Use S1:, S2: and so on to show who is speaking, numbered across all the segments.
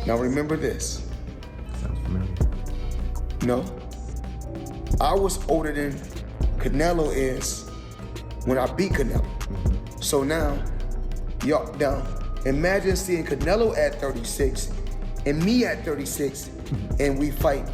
S1: Now remember this.
S2: Sounds familiar.
S1: No. I was older than Canelo is when I beat Canelo. So now, imagine seeing Canelo at 36 and me at 36 and we fight.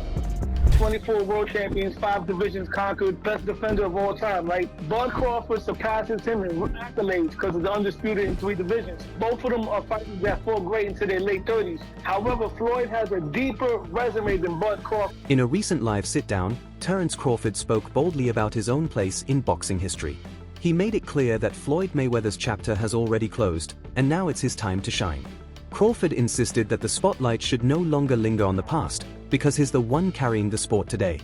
S3: 24 world champions, 5 divisions conquered, best defender of all time, right? Bud Crawford surpasses him in accolades because of the undisputed in 3 divisions. Both of them are fighters that fought great into their late 30s. However, Floyd has a deeper resume than Bud Crawford.
S4: In a recent live sit-down, Terence Crawford spoke boldly about his own place in boxing history. He made it clear that Floyd Mayweather's chapter has already closed, and now it's his time to shine. Crawford insisted that the spotlight should no longer linger on the past, because he's the one carrying the sport today.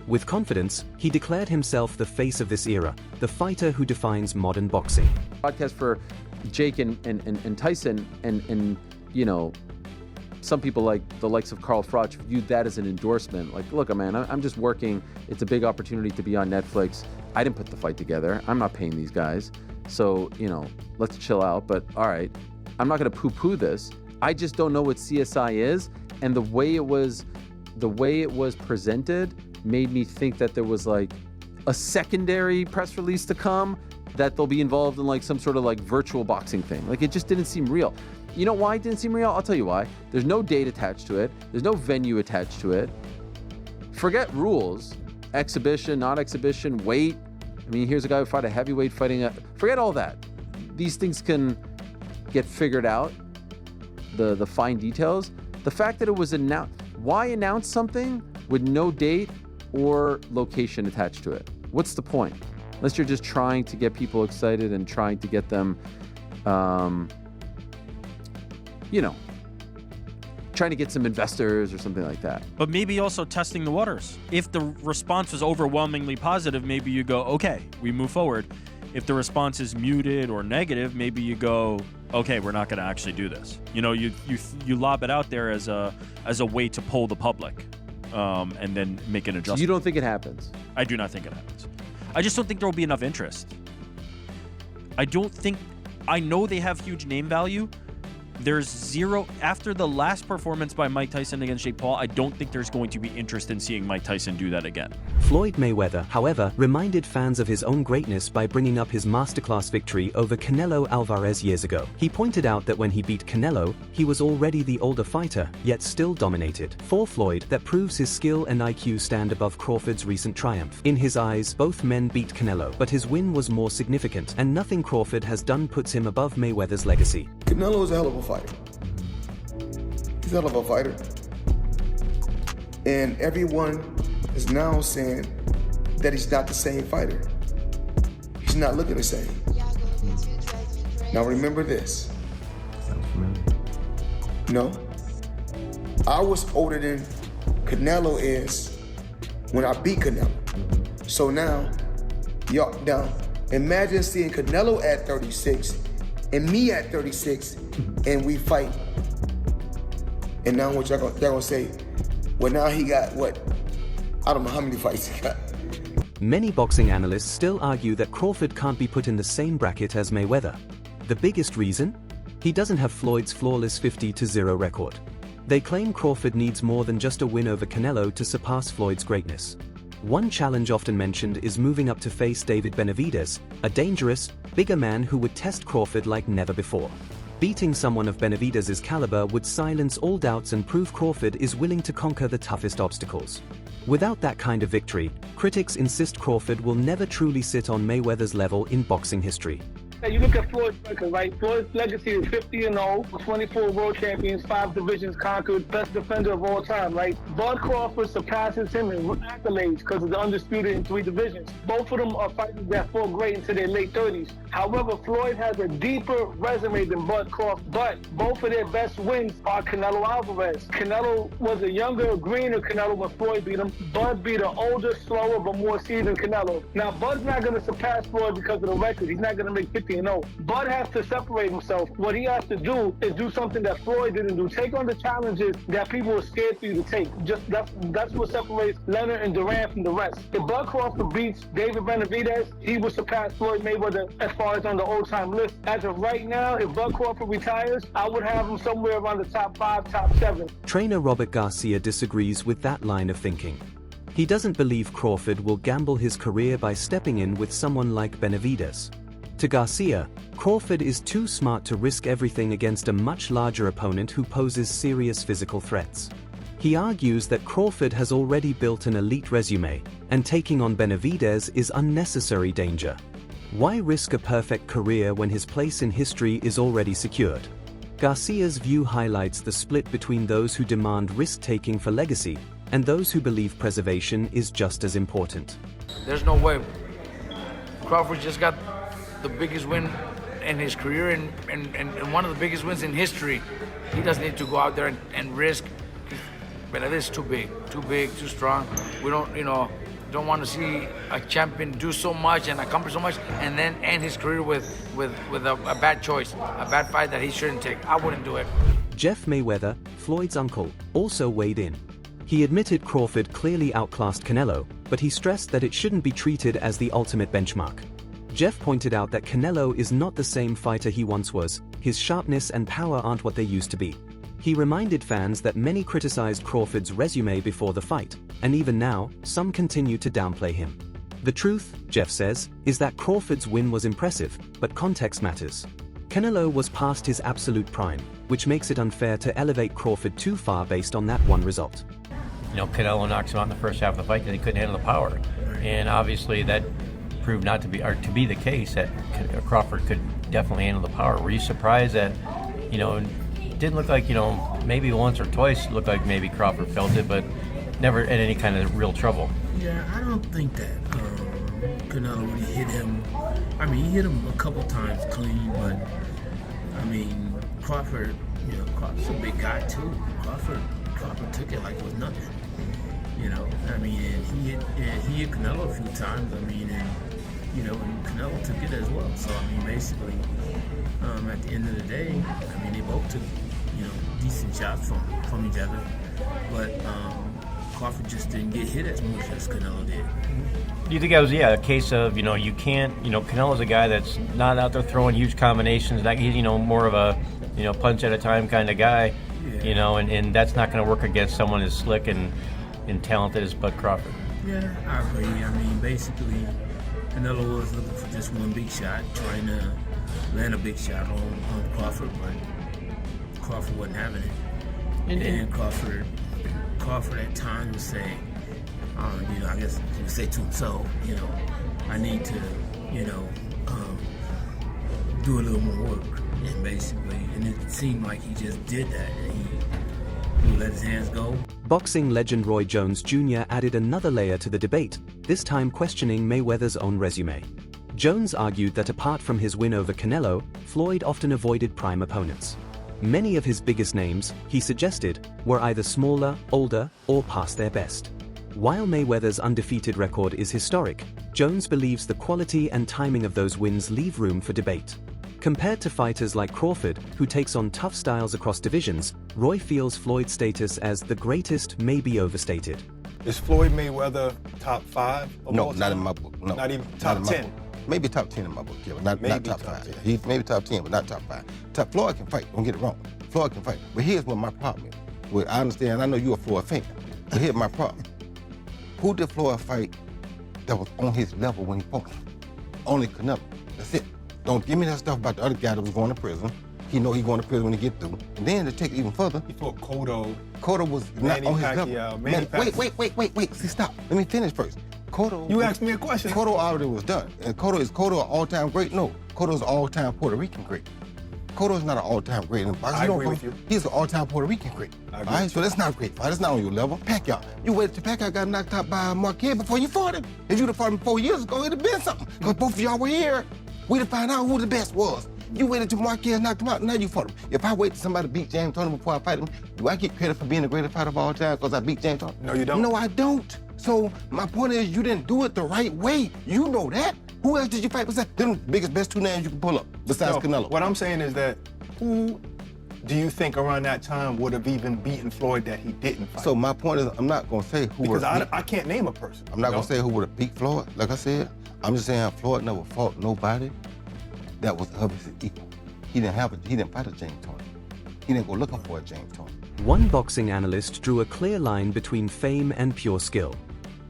S4: With confidence, he declared himself the face of this era, the fighter who defines modern boxing.
S2: Podcast for Jake and Tyson, and you know, some people like the likes of Carl Froch viewed that as an endorsement. Like, look, man, I'm just working. It's a big opportunity to be on Netflix. I didn't put the fight together. I'm not paying these guys. So, you know, let's chill out. But all right, I'm not going to poo-poo this. I just don't know what CSI is, and the way it was presented made me think that there was like a secondary press release to come, that they'll be involved in like some sort of like virtual boxing thing. Like, it just didn't seem real. You know why it didn't seem real? I'll tell you why. There's no date attached to it. There's no venue attached to it. Forget rules, exhibition, not exhibition, weight. I mean, here's a guy who fought a heavyweight fighting forget all that. These things can get figured out, the fine details. The fact that it was announced, why announce something with no date or location attached to it? What's the point? Unless you're just trying to get people excited and trying to get them, you know, trying to get some investors or something like that.
S5: But maybe also testing the waters. If the response was overwhelmingly positive, maybe you go, okay, we move forward. If the response is muted or negative, maybe you go, okay, we're not going to actually do this. You know, you lob it out there as a way to poll the public, and then make an adjustment.
S2: So you don't think it happens?
S5: I do not think it happens. I just don't think there will be enough interest. I know they have huge name value. There's zero, after the last performance by Mike Tyson against Jake Paul, I don't think there's going to be interest in seeing Mike Tyson do that again.
S4: Floyd Mayweather, however, reminded fans of his own greatness by bringing up his masterclass victory over Canelo Alvarez years ago. He pointed out that when he beat Canelo, he was already the older fighter, yet still dominated. For Floyd, that proves his skill and IQ stand above Crawford's recent triumph. In his eyes, both men beat Canelo, but his win was more significant, and nothing Crawford has done puts him above Mayweather's legacy.
S1: Canelo is a hell of a fighter. He's a hell of a fighter. And everyone is now saying that he's not the same fighter. He's not looking the same. Now remember this.
S2: Sounds familiar.
S1: No. I was older than Canelo is when I beat Canelo. So now, imagine seeing Canelo at 36 and me at 36 and we fight. And now what they're gonna say, well, now he got what? I don't know how many fights he got.
S4: Many boxing analysts still argue that Crawford can't be put in the same bracket as Mayweather. The biggest reason? He doesn't have Floyd's flawless 50-0 record. They claim Crawford needs more than just a win over Canelo to surpass Floyd's greatness. One challenge often mentioned is moving up to face David Benavidez, a dangerous, bigger man who would test Crawford like never before. Beating someone of Benavidez's caliber would silence all doubts and prove Crawford is willing to conquer the toughest obstacles. Without that kind of victory, critics insist Crawford will never truly sit on Mayweather's level in boxing history.
S3: You look at Floyd's record, right? Floyd's legacy is 50-0, 24 world champions, 5 divisions conquered, best defender of all time, right? Bud Crawford surpasses him in accolades because of the undisputed in 3 divisions. Both of them are fighters that fought great into their late 30s. However, Floyd has a deeper resume than Bud Crawford, but both of their best wins are Canelo Alvarez. Canelo was a younger, greener Canelo when Floyd beat him. Bud beat an older, slower, but more seasoned Canelo. Now, Bud's not going to surpass Floyd because of the record. He's not going to make 50 50-0. Bud has to separate himself. What he has to do is do something that Floyd didn't do. Take on the challenges that people are scared for you to take. Just that's what separates Leonard and Durant from the rest. If Bud Crawford beats David Benavidez, he will surpass Floyd Mayweather as far as on the all-time list. As of right now, if Bud Crawford retires, I would have him somewhere around the top 5, top 7.
S4: Trainer Robert Garcia disagrees with that line of thinking. He doesn't believe Crawford will gamble his career by stepping in with someone like Benavidez. To Garcia, Crawford is too smart to risk everything against a much larger opponent who poses serious physical threats. He argues that Crawford has already built an elite resume, and taking on Benavidez is unnecessary danger. Why risk a perfect career when his place in history is already secured? Garcia's view highlights the split between those who demand risk-taking for legacy and those who believe preservation is just as important.
S6: There's no way. Crawford just got the biggest win in his career and one of the biggest wins in history. He doesn't need to go out there and risk. Benavidez is too big, too strong. We don't want to see a champion do so much and accomplish so much and then end his career with a bad choice, a bad fight that he shouldn't take. I wouldn't do it.
S4: Jeff Mayweather, Floyd's uncle, also weighed in. He admitted Crawford clearly outclassed Canelo, but he stressed that it shouldn't be treated as the ultimate benchmark. Jeff pointed out that Canelo is not the same fighter he once was. His sharpness and power aren't what they used to be. He reminded fans that many criticized Crawford's resume before the fight, and even now, some continue to downplay him. The truth, Jeff says, is that Crawford's win was impressive, but context matters. Canelo was past his absolute prime, which makes it unfair to elevate Crawford too far based on that one result.
S7: Canelo knocks him out in the first half of the fight because he couldn't handle the power. And obviously that proved not to be, or to be the case, that Crawford could definitely handle the power. Were you surprised that, it didn't look like, maybe once or twice it looked like maybe Crawford felt it, but never in any kind of real trouble?
S8: Yeah, I don't think that Canelo really hit him. I mean, he hit him a couple times clean, but Crawford, Crawford's a big guy too. Crawford took it like it was nothing. And he hit Canelo a few times. And Canelo took it as well. So basically, at the end of the day, they both took decent shots from each other, but Crawford just didn't get hit as much as Canelo did.
S7: Do you think that was a case of you can't Canelo's a guy that's not out there throwing huge combinations, that he's more of a punch at a time kind of guy, and that's not going to work against someone as slick and talented as Bud Crawford.
S8: Yeah, I agree. Basically, Canelo was looking for just one big shot, trying to land a big shot on Crawford, but Crawford wasn't having it. And Crawford at times would say, I guess he would say to himself, I need to, do a little more work. And basically, and it seemed like he just did that, and he let his hands go.
S4: Boxing legend Roy Jones Jr. added another layer to the debate, this time questioning Mayweather's own resume. Jones argued that apart from his win over Canelo, Floyd often avoided prime opponents. Many of his biggest names, he suggested, were either smaller, older, or past their best. While Mayweather's undefeated record is historic, Jones believes the quality and timing of those wins leave room for debate. Compared to fighters like Crawford, who takes on tough styles across divisions, Roy feels Floyd's status as the greatest may be overstated.
S9: Is Floyd Mayweather top 5?
S10: No, not in my book. No,
S9: not even top 10?
S10: Maybe top 10 in my book, yeah, but not top 5. He's maybe top 10, but not top 5. Floyd can fight, don't get it wrong. Floyd can fight. But here's what my problem is. Well, I understand, I know you're a Floyd fan, but here's my problem. Who did Floyd fight that was on his level when he fought him? Only Canelo. That's it. Don't give me that stuff about the other guy that was going to prison. He know he's going to prison when he get through. And then to take it even further,
S9: he fought Cotto.
S10: Cotto was not on his level. Wait. See, stop. Let me finish first. Cotto.
S9: You asked me a question.
S10: Cotto already was done. And Cotto an all-time great? No. Cotto's an all-time Puerto Rican great. Cotto's not an all-time great in boxing.
S9: I agree with you.
S10: He's an all-time Puerto Rican great. All right, so that's not a great fight. That's not on your level. Pacquiao. You waited till Pacquiao got knocked out by Marquez before you fought him. If you'd have fought him 4 years ago, it'd have been something. Because both of y'all were here. We'd have found out who the best was. You waited till Marquez knocked him out, now you fought him. If I wait till somebody beat James Toney before I fight him, do I get credit for being the greatest fighter of all time because I beat James Toney?
S9: No, you don't.
S10: No, I don't. So my point is, you didn't do it the right way. You know that. Who else did you fight besides them? Biggest, best two names you can pull up besides Canelo.
S9: What I'm saying is that who do you think around that time would have even beaten Floyd that he didn't fight?
S10: So my point is, I'm not gonna say who
S9: because
S10: would.
S9: I can't name a person.
S10: I'm not gonna say who would have beat Floyd. Like I said, I'm just saying Floyd never fought nobody that was of his equal. He didn't fight a James Toney. He didn't go looking for a James Toney.
S4: One boxing analyst drew a clear line between fame and pure skill.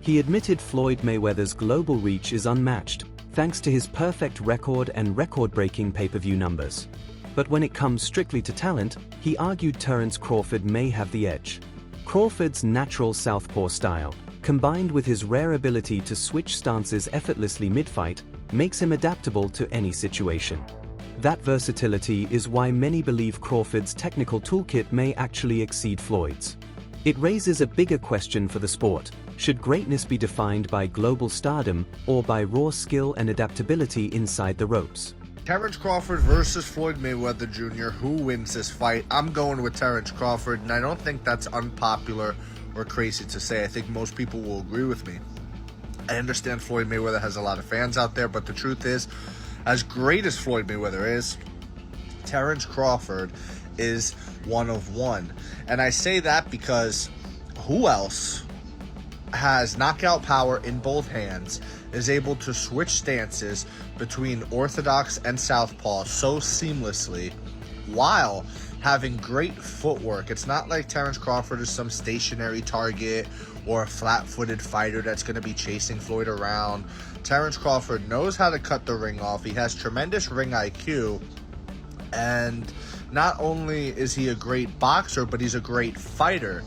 S4: He admitted Floyd Mayweather's global reach is unmatched, thanks to his perfect record and record-breaking pay-per-view numbers. But when it comes strictly to talent, he argued Terence Crawford may have the edge. Crawford's natural southpaw style, combined with his rare ability to switch stances effortlessly mid-fight, makes him adaptable to any situation. That versatility is why many believe Crawford's technical toolkit may actually exceed Floyd's. It raises a bigger question for the sport. Should greatness be defined by global stardom or by raw skill and adaptability inside the ropes?
S11: Terence Crawford versus Floyd Mayweather Jr. Who wins this fight? I'm going with Terence Crawford, and I don't think that's unpopular or crazy to say. I think most people will agree with me. I understand Floyd Mayweather has a lot of fans out there, but the truth is, as great as Floyd Mayweather is, Terence Crawford is one of one. And I say that because who else has knockout power in both hands, is able to switch stances between orthodox and southpaw so seamlessly while having great footwork? It's not like Terence Crawford is some stationary target or a flat-footed fighter that's going to be chasing Floyd around. Terence Crawford knows how to cut the ring off. He has tremendous ring IQ, and not only is he a great boxer, but he's a great fighter.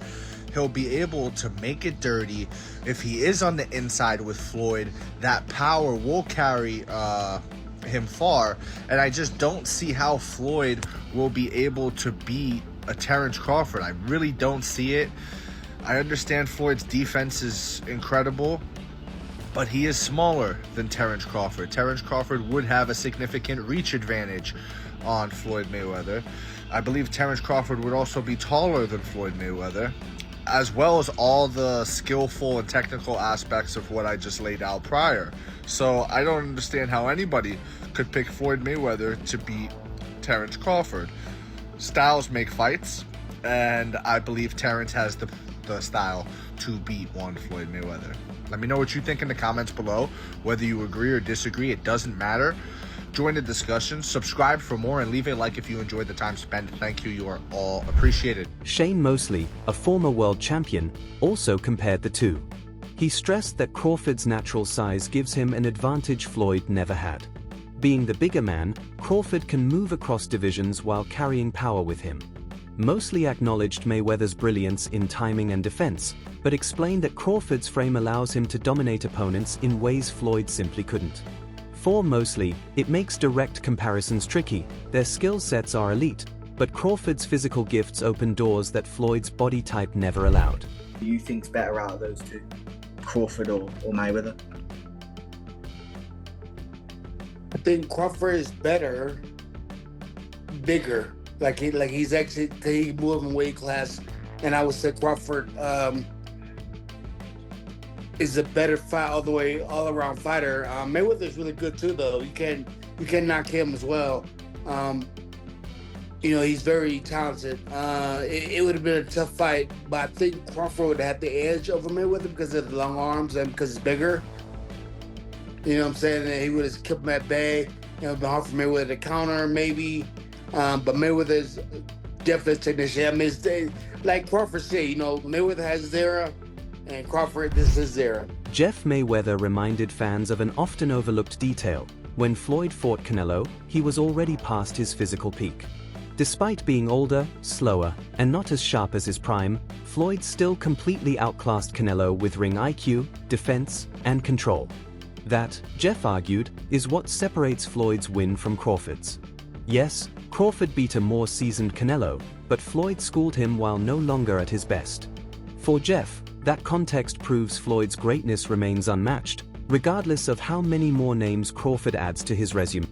S11: He'll be able to make it dirty. If he is on the inside with Floyd, that power will carry him far, and I just don't see how Floyd will be able to beat a Terence Crawford. I really don't see it. I understand Floyd's defense is incredible, but he is smaller than Terence Crawford. Terence Crawford would have a significant reach advantage on Floyd Mayweather. I believe Terence Crawford would also be taller than Floyd Mayweather, as well as all the skillful and technical aspects of what I just laid out prior. So I don't understand how anybody could pick Floyd Mayweather to beat Terence Crawford. Styles make fights, and I believe Terence has the style to beat one Floyd Mayweather. Let me know what you think in the comments below. Whether you agree or disagree, it doesn't matter. Join the discussion, subscribe for more, and leave a like if you enjoyed the time spent. Thank you. You are all appreciated.
S4: Shane Mosley, a former world champion, also compared the two. He stressed that Crawford's natural size gives him an advantage Floyd never had. Being the bigger man, Crawford can move across divisions while carrying power with him. Mosley acknowledged Mayweather's brilliance in timing and defense, but explained that Crawford's frame allows him to dominate opponents in ways Floyd simply couldn't. For Mosley, it makes direct comparisons tricky. Their skill sets are elite, but Crawford's physical gifts open doors that Floyd's body type never allowed.
S12: Who do you think's better out of those two, Crawford or Mayweather?
S1: I think Crawford is better, bigger. He's actually, he moved in weight class, and I would say Crawford is a better fight all around fighter. Mayweather's really good too, though. You can knock him as well. He's very talented. It would have been a tough fight, but I think Crawford would have the edge over Mayweather because of the long arms and because he's bigger. You know what I'm saying? And he would have kept him at bay. It would have been hard for Mayweather to counter, maybe. But Mayweather's definitely a technician. I mean, it's, like Crawford said, Mayweather has his era, and Crawford, this is his era.
S4: Jeff Mayweather reminded fans of an often overlooked detail. When Floyd fought Canelo, he was already past his physical peak. Despite being older, slower, and not as sharp as his prime, Floyd still completely outclassed Canelo with ring IQ, defense, and control. That, Jeff argued, is what separates Floyd's win from Crawford's. Yes, Crawford beat a more seasoned Canelo, but Floyd schooled him while no longer at his best. For Jeff, that context proves Floyd's greatness remains unmatched, regardless of how many more names Crawford adds to his resume.